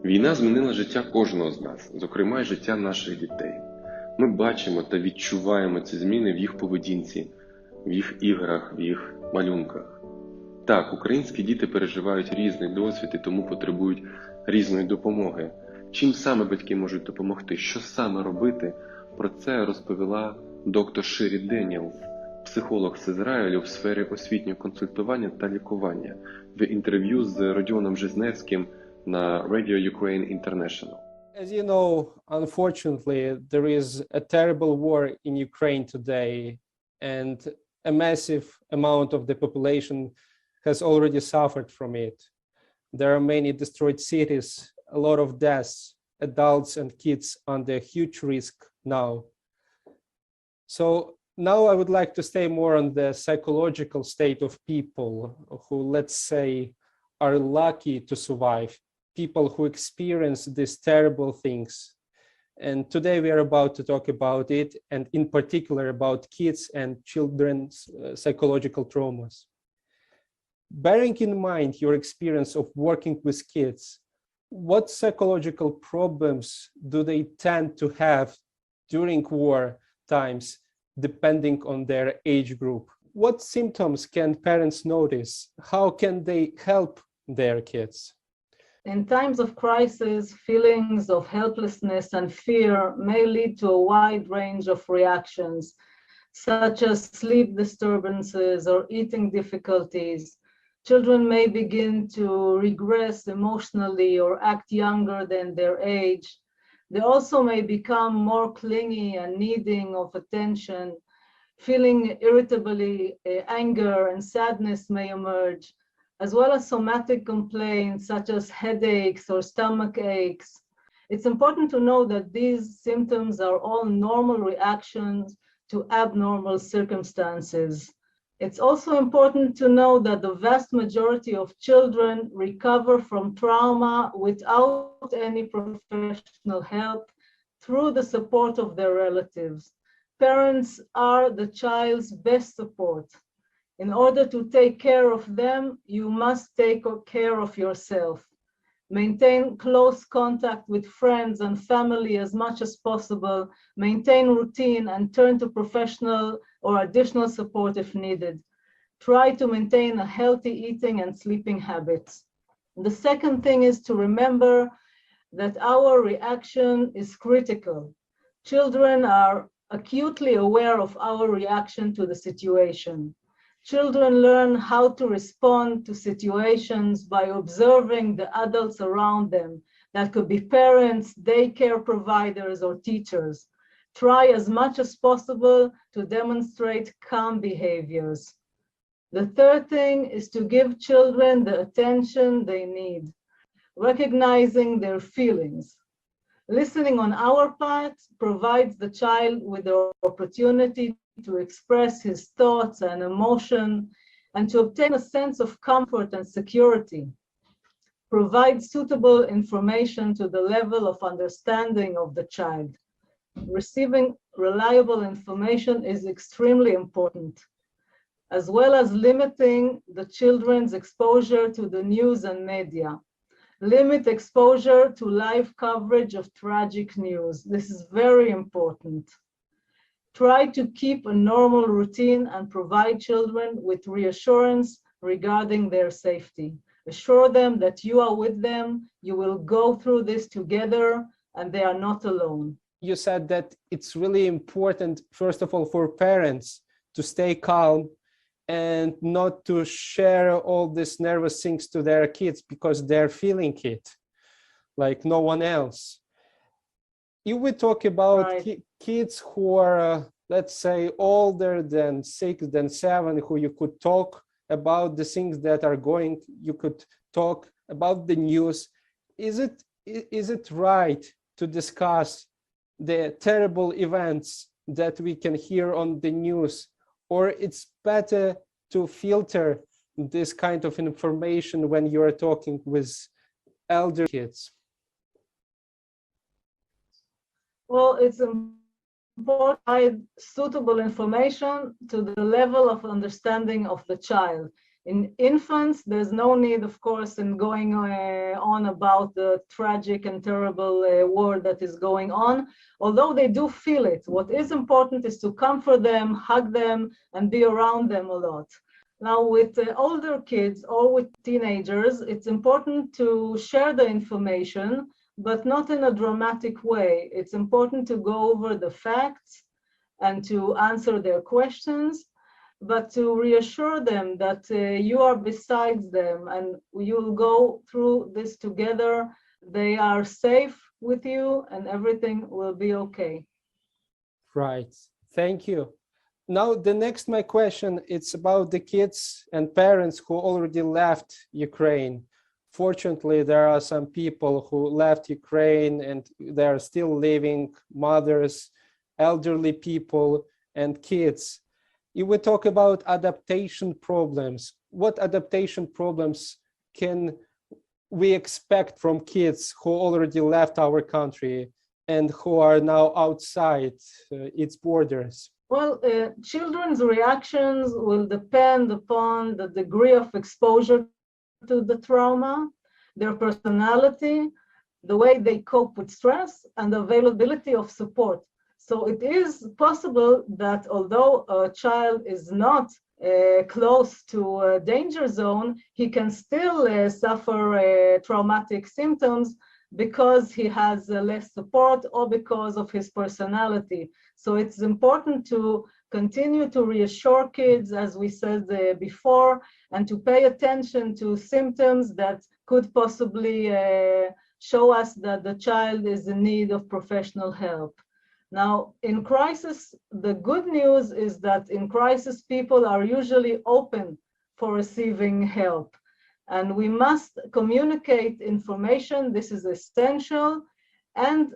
Війна змінила життя кожного з нас, зокрема й життя наших дітей. Ми бачимо та відчуваємо ці зміни в їх поведінці, в їх іграх, в їх малюнках. Так, українські діти переживають різний досвід і тому потребують різної допомоги. Чим саме батьки можуть допомогти? Що саме робити? Про це розповіла доктор Ширі Деніелс, психолог з Ізраїлю в сфері освітнього консультування та лікування, в інтерв'ю з Родіоном Жизневським на Radio Ukraine International. As you know, unfortunately, there is a terrible war in Ukraine today, and a massive amount of the population has already suffered from it. There are many destroyed cities, a lot of deaths, adults and kids under huge risk now. So now I would like to stay more on the psychological state of people who, let's say, are lucky to survive, people who experience these terrible things. And today we are about to talk about it, and in particular about kids and children's psychological traumas. Bearing in mind your experience of working with kids, what psychological problems do they tend to have during war times, depending on their age group? What symptoms can parents notice? How can they help their kids? In times of crisis, feelings of helplessness and fear may lead to a wide range of reactions, such as sleep disturbances or eating difficulties. Children may begin to regress emotionally or act younger than their age. They also may become more clingy and needing of attention. Feeling irritably, anger and sadness may emerge, as well as somatic complaints such as headaches or stomach aches. It's important to know that these symptoms are all normal reactions to abnormal circumstances. It's also important to know that the vast majority of children recover from trauma without any professional help through the support of their relatives. Parents are the child's best support. In order to take care of them, you must take care of yourself. Maintain close contact with friends and family as much as possible. Maintain routine and turn to professional or additional support if needed. Try to maintain a healthy eating and sleeping habits. The second thing is to remember that our reaction is critical. Children are acutely aware of our reaction to the situation. Children learn how to respond to situations by observing the adults around them. That could be parents, daycare providers, or teachers. Try as much as possible to demonstrate calm behaviors. The third thing is to give children the attention they need, recognizing their feelings. Listening on our part provides the child with the opportunity to express his thoughts and emotion and to obtain a sense of comfort and security. Provide suitable information to the level of understanding of the child. Receiving reliable information is extremely important, as well as limiting the children's exposure to the news and media. Limit exposure to live coverage of tragic news. This is very important. Try to keep a normal routine and provide children with reassurance regarding their safety. Assure them that you are with them, you will go through this together, and they are not alone. You said that it's really important, first of all, for parents to stay calm and not to share all these nervous things to their kids because they're feeling it like no one else. If we talk about kids who are, let's say, older than 6, than 7, who you could talk about the things that are going, you could talk about the news. Is it right to discuss the terrible events that we can hear on the news, or it's better to filter this kind of information when you are talking with elder kids? Well, it's important to provide suitable information to the level of understanding of the child. In infants, there's no need, of course, in going on about the tragic and terrible war that is going on, although they do feel it. What is important is to comfort them, hug them, and be around them a lot. Now, with older kids or with teenagers, it's important to share the information, but not in a dramatic way. It's important to go over the facts and to answer their questions, but to reassure them that you are besides them and you'll go through this together. They are safe with you and everything will be okay. Right. Thank you. Now, my question, it's about the kids and parents who already left Ukraine. Fortunately, there are some people who left Ukraine and they are still living, mothers, elderly people, and kids. If we talk about adaptation problems, what adaptation problems can we expect from kids who already left our country and who are now outside its borders? Well, children's reactions will depend upon the degree of exposure to the trauma, their personality, the way they cope with stress, and the availability of support. So it is possible that although a child is not close to a danger zone, he can still suffer traumatic symptoms because he has less support or because of his personality. So it's important to continue to reassure kids, as we said before, and to pay attention to symptoms that could possibly show us that the child is in need of professional help. Now, in crisis, the good news is that in crisis, people are usually open for receiving help. And we must communicate information, this is essential, and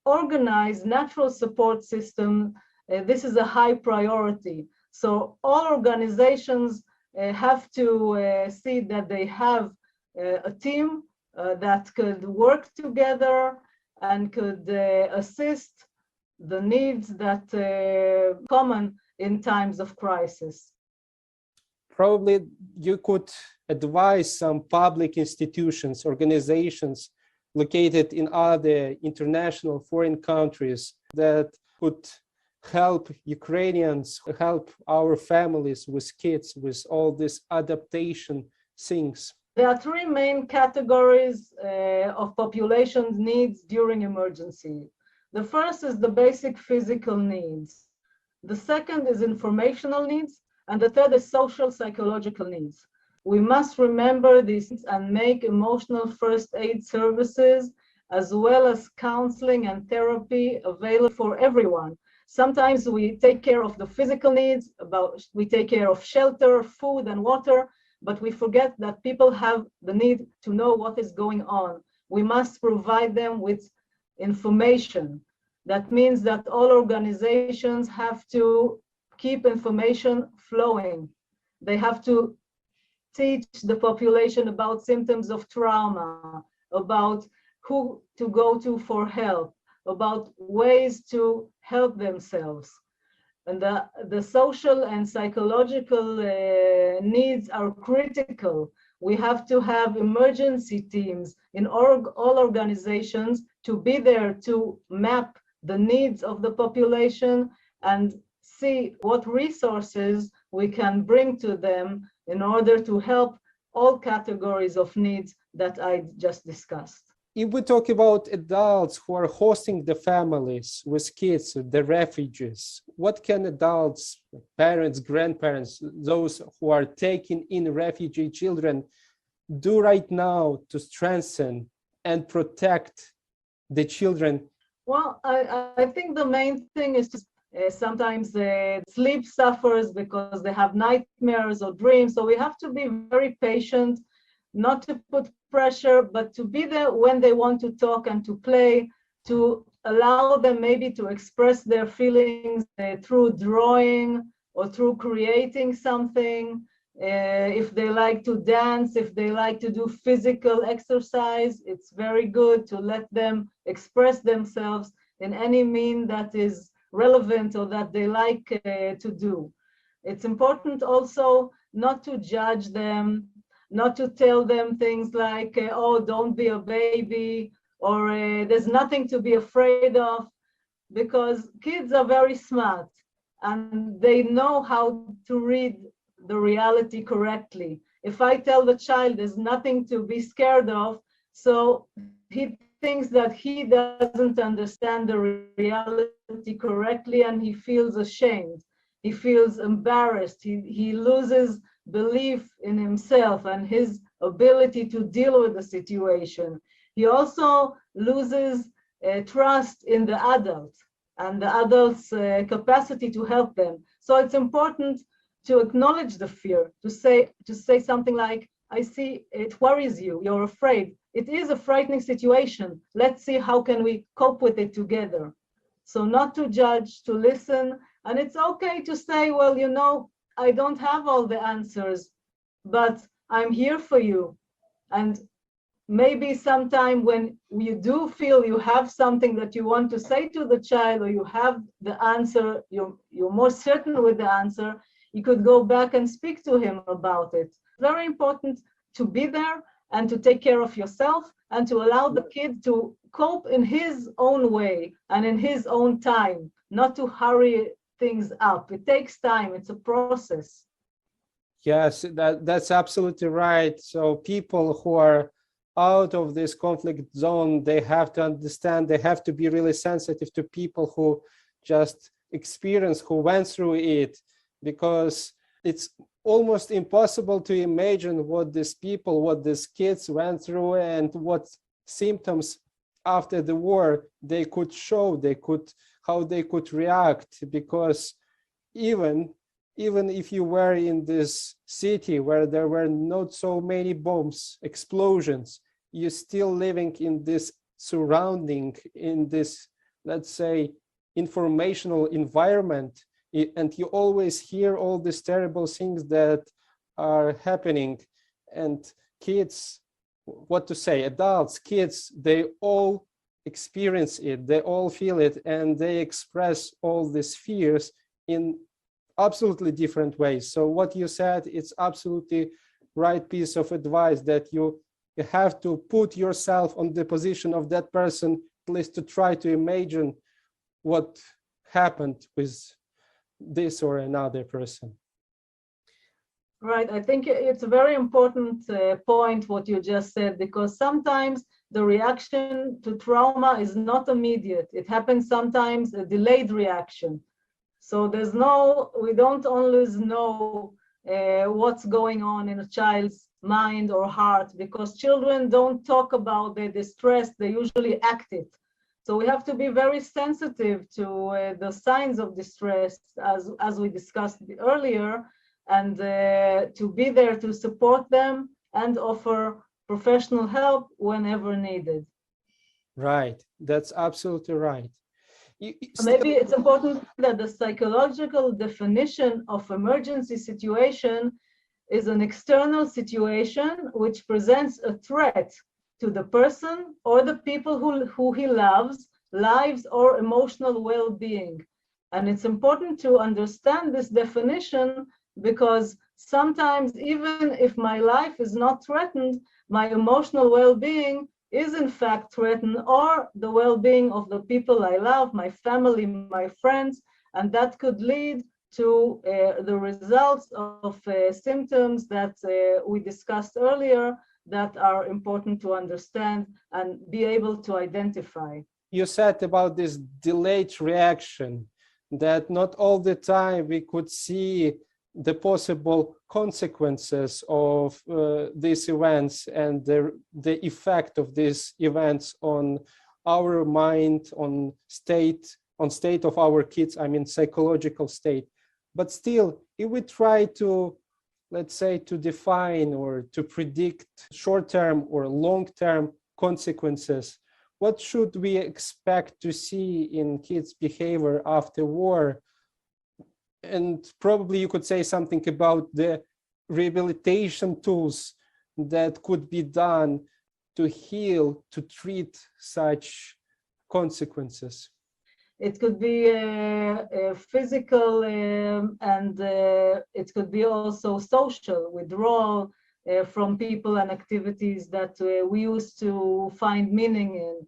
organize natural support system. This is a high priority. So all organizations have to see that they have a team that could work together and could assist the needs that are common in times of crisis. Probably you could advise some public institutions, organizations located in other international foreign countries that could help Ukrainians, help our families with kids, with all these adaptation things. There are three main categories of population needs during emergency. The first is the basic physical needs. The second is informational needs, and the third is social psychological needs. We must remember these and make emotional first aid services as well as counseling and therapy available for everyone. Sometimes we take care of the physical needs, we take care of shelter, food, and water, but we forget that people have the need to know what is going on. We must provide them with information. That means that all organizations have to keep information flowing. They have to teach the population about symptoms of trauma, about who to go to for help, about ways to help themselves. And the social and psychological needs are critical. We have to have emergency teams in all organizations to be there to map the needs of the population and see what resources we can bring to them in order to help all categories of needs that I just discussed. If we talk about adults who are hosting the families with kids, the refugees, what can adults, parents, grandparents, those who are taking in refugee children do right now to strengthen and protect the children? Well, I think the main thing is to sometimes sleep suffers because they have nightmares or dreams. So we have to be very patient, not to put pressure, but to be there when they want to talk and to play, to allow them maybe to express their feelings through drawing or through creating something. If they like to dance, if they like to do physical exercise, it's very good to let them express themselves in any mean that is relevant or that they like to do. It's important also not to judge them, not to tell them things like, oh, don't be a baby, or there's nothing to be afraid of, because kids are very smart and they know how to read the reality correctly. If I tell the child there's nothing to be scared of, so he thinks that he doesn't understand the reality correctly and he feels ashamed. He feels embarrassed. He loses belief in himself and his ability to deal with the situation. He also loses trust in the adult and the adult's capacity to help them. So it's important to acknowledge the fear, to say something like, I see it worries you, you're afraid. It is a frightening situation. Let's see how can we cope with it together. So not to judge, to listen, and it's okay to say, well, you know, I don't have all the answers, but I'm here for you. And maybe sometime when you do feel you have something that you want to say to the child, or you have the answer, you're more certain with the answer, you could go back and speak to him about it. Very important to be there and to take care of yourself and to allow the kid to cope in his own way and in his own time, not to hurry things up. It takes time, it's a process. Yes, that's absolutely right. So people who are out of this conflict zone, they have to understand, they have to be really sensitive to people who just experience, who went through it, because it's almost impossible to imagine what these people, what these kids went through and what symptoms after the war they could show, how they could react, because even if you were in this city where there were not so many bombs, explosions, you're still living in this surrounding, in this, let's say, informational environment, and you always hear all these terrible things that are happening. And kids, what to say, adults, kids, they all experience it, they all feel it, and they express all these fears in absolutely different ways. So what you said, it's absolutely right piece of advice, that you have to put yourself on the position of that person, at least to try to imagine what happened with this or another person. Right, I think it's a very important point what you just said, because sometimes the reaction to trauma is not immediate. It happens sometimes a delayed reaction. So we don't always know what's going on in a child's mind or heart, because children don't talk about their distress, they usually act it. So we have to be very sensitive to the signs of distress, as we discussed earlier, and to be there to support them and offer professional help whenever needed. Right, that's absolutely right. Maybe it's important that the psychological definition of emergency situation is an external situation which presents a threat to the person or the people who he loves, lives or emotional well-being. And it's important to understand this definition, because sometimes even if my life is not threatened, my emotional well-being is in fact threatened, or the well-being of the people I love, my family, my friends, and that could lead to the results of symptoms that we discussed earlier that are important to understand and be able to identify. You said about this delayed reaction, that not all the time we could see the possible consequences of these events and the effect of these events on our mind, on state of our kids, I mean psychological state. But still, if we try to, let's say, to define or to predict short-term or long-term consequences, what should we expect to see in kids' behavior after war? And probably you could say something about the rehabilitation tools that could be done to heal, to treat such consequences. It could be physical, and it could be also social withdrawal from people and activities that we used to find meaning in.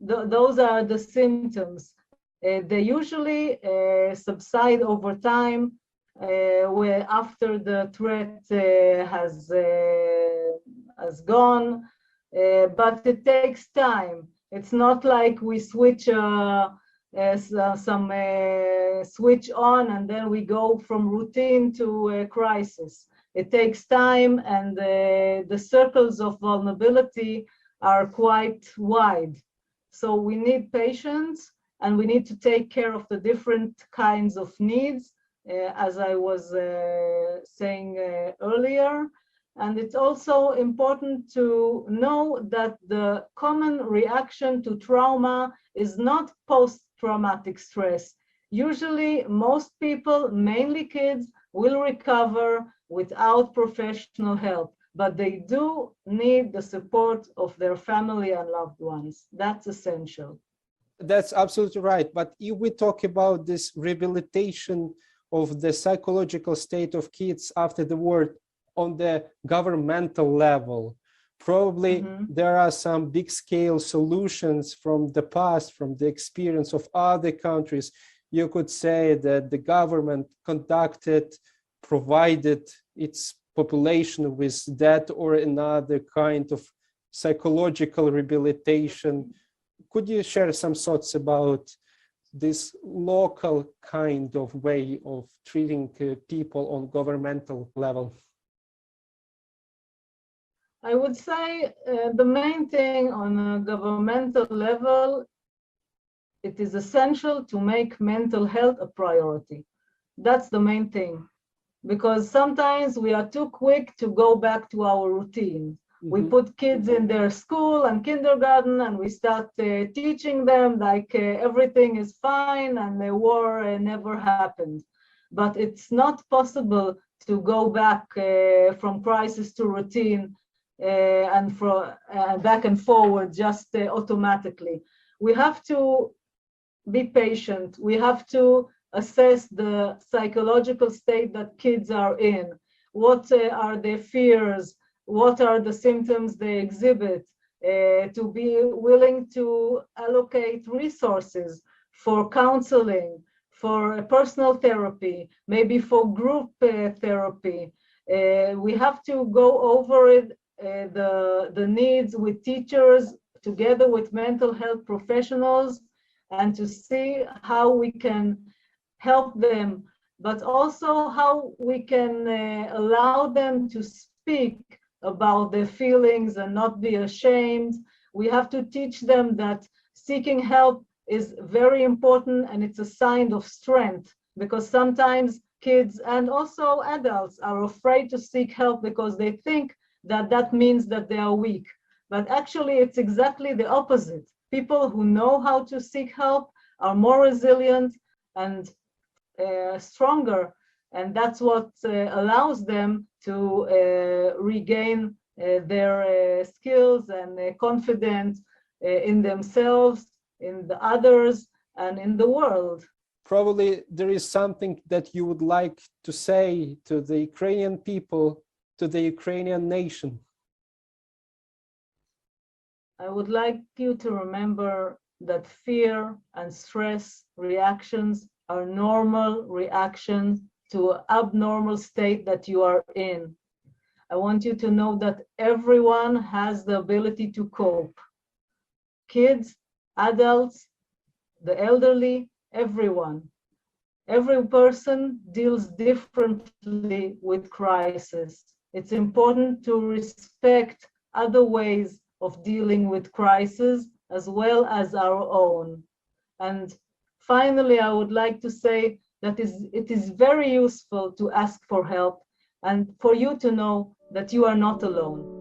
Those are the symptoms. They usually subside over time where after the threat has gone, but it takes time. It's not like we switch switch on and then we go from routine to a crisis. It takes time, and the circles of vulnerability are quite wide. So we need patience, and we need to take care of the different kinds of needs, as I was saying earlier. And it's also important to know that the common reaction to trauma is not post-traumatic stress. Usually, most people, mainly kids, will recover without professional help, but they do need the support of their family and loved ones. That's essential. That's absolutely right. But if we talk about this rehabilitation of the psychological state of kids after the war on the governmental level, probably there are some big scale solutions from the past, from the experience of other countries. You could say that the government provided its population with that or another kind of psychological rehabilitation. Could you share some thoughts about this local kind of way of treating people on governmental level? I would say the main thing on a governmental level, it is essential to make mental health a priority. That's the main thing, because sometimes we are too quick to go back to our routine. We put kids in their school and kindergarten, and we start teaching them like everything is fine and the war never happened. But it's not possible to go back from crisis to routine and from back and forward just automatically. We have to be patient. We have to assess the psychological state that kids are in. What are their fears? What are the symptoms they exhibit? To be willing to allocate resources for counseling, for personal therapy, maybe for group therapy. We have to go over it, the needs with teachers together with mental health professionals, and to see how we can help them, but also how we can allow them to speak about their feelings and not be ashamed. We have to teach them that seeking help is very important, and it's a sign of strength, because sometimes kids and also adults are afraid to seek help because they think that that means that they are weak. But actually, it's exactly the opposite. People who know how to seek help are more resilient and stronger, and that's what allows them to regain their skills and confidence in themselves, in the others, and in the world. Probably there is something that you would like to say to the Ukrainian people, to the Ukrainian nation. I would like you to remember that fear and stress reactions are normal reactions to an abnormal state that you are in. I want you to know that everyone has the ability to cope. Kids, adults, the elderly, everyone. Every person deals differently with crisis. It's important to respect other ways of dealing with crisis as well as our own. And finally, I would like to say that it is very useful to ask for help and for you to know that you are not alone.